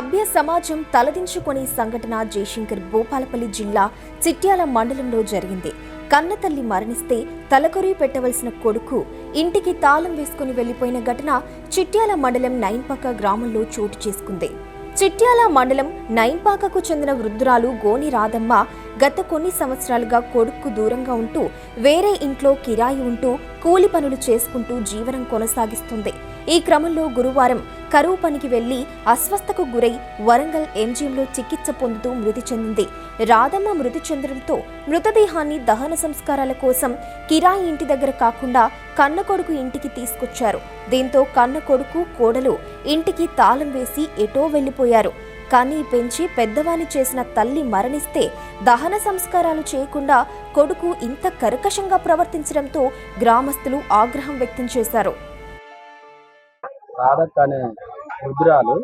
సభ్య సమాజం తలదించుకునే సంఘటన జయశంకర్ భూపాలపల్లి జిల్లా చిట్యాల మండలంలో జరిగింది. కన్నతల్లి మరణిస్తే తలకొరి పెట్టవలసిన కొడుకు ఇంటికి తాళం వేసుకుని వెళ్లిపోయిన ఘటన చిట్యాల మండలం నైన్పాక గ్రామంలో చోటు చేసుకుంది. చిట్యాల మండలం నైన్పాకకు చెందిన వృద్ధురాలు గోని రాధమ్మ గత కొన్ని సంవత్సరాలుగా కొడుకు దూరంగా ఉంటూ వేరే ఇంట్లో కిరాయి ఉంటూ కూలి పనులు చేసుకుంటూ జీవనం కొనసాగిస్తుంది. ఈ క్రమంలో గురువారం కరువు పనికి వెళ్లి అస్వస్థకు గురై వరంగల్ ఎంజీఎంలో చికిత్స పొందుతూ మృతి చెందింది. రాధమ్మ మృతి చెందడంతో మృతదేహాన్ని దహన సంస్కారాల కోసం కిరాయి ఇంటి దగ్గర కాకుండా కన్న కొడుకు ఇంటికి తీసుకొచ్చారు. దీంతో కన్న కొడుకు కోడలు ఇంటికి తాళం వేసి ఎటో వెళ్లిపోయారు. కానీ పెంచి పెద్దవాణ్ణి చేసిన తల్లి మరణిస్తే దహన సంస్కారాలు చేయకుండా కొడుకు ఇంత కర్కశంగా ప్రవర్తించడంతో గ్రామస్తులు ఆగ్రహం వ్యక్తం చేశారు. రాధక్క అనే వృద్ధురాలు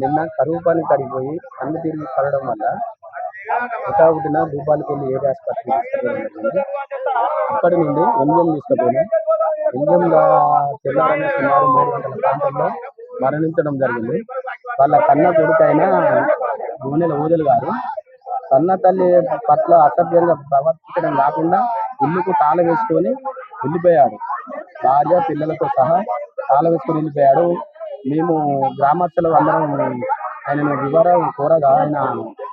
నిన్న కరువు పని కడిగిపోయి కన్ను తిరిగి పడడం వల్ల ఒకటిన భూపాలపల్లి ఏరియా ఆసుపత్రి తీసుకుపోయింది. అక్కడి నుండి ఎంజిఎం తీసుకుపోయినాం. ఎంజిఎంగా తెల్లారని సుమారు 3 గంటల ప్రాంతంలో మరణించడం జరిగింది. వాళ్ళ కన్న కొడుకు అయిన గోనెల ఊదలు గారు కన్న తల్లి పట్ల అసభ్యంగా ప్రవర్తించడం కాకుండా ఇల్లుకు తాళం వేసుకొని వెళ్ళిపోయాడు. భార్య పిల్లలతో సహా తాళం వేసుకొని వెళ్ళిపోయాడు. మేము గ్రామస్తులు అందరం ఆయనను వివరం కోరగా ఆయన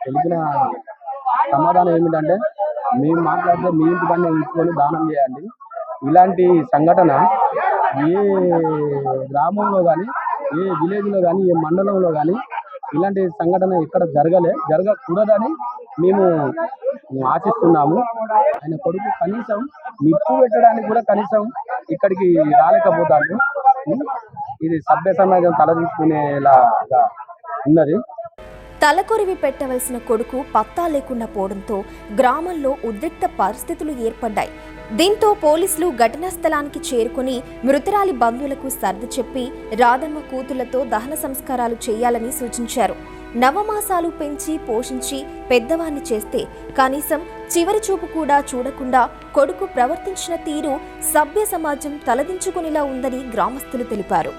తెలిపిన సమాధానం ఏమిటంటే, మేము మాట్లాడితే మీ ఇంటి పని ఉంచుకొని దానం చేయండి. ఇలాంటి సంఘటన ఏ గ్రామంలో కానీ, ఏ విలేజ్లో కానీ, ఏ మండలంలో కానీ ఇలాంటి సంఘటన ఎక్కడ జరగకూడదని మేము ఆశిస్తున్నాము. ఆయన కొడుకు కనీసం నిప్పు పెట్టడానికి కూడా కనీసం ఇక్కడికి రాలేకపోతాడు. ఇది సభ్య సమాజం తలదించుకునేలాగా ఉన్నది. తలకొరివి పెట్టవలసిన కొడుకు పత్తా లేకుండా పోవడంతో గ్రామంలో ఉద్రిక్త పరిస్థితులు ఏర్పడ్డాయి. దీంతో పోలీసులు ఘటనా స్థలానికి చేరుకుని మృతురాలి బంధువులకు సర్ది చెప్పి రాధమ్మ కూతుళ్లతో దహన సంస్కారాలు చేయాలని సూచించారు. నవమాసాలు పెంచి పోషించి పెద్దవాణ్ణి చేస్తే కనీసం చివరి చూపు కూడా చూడకుండా కొడుకు ప్రవర్తించిన తీరు సభ్య సమాజం తలదించుకునేలా ఉందని గ్రామస్తులు తెలిపారు.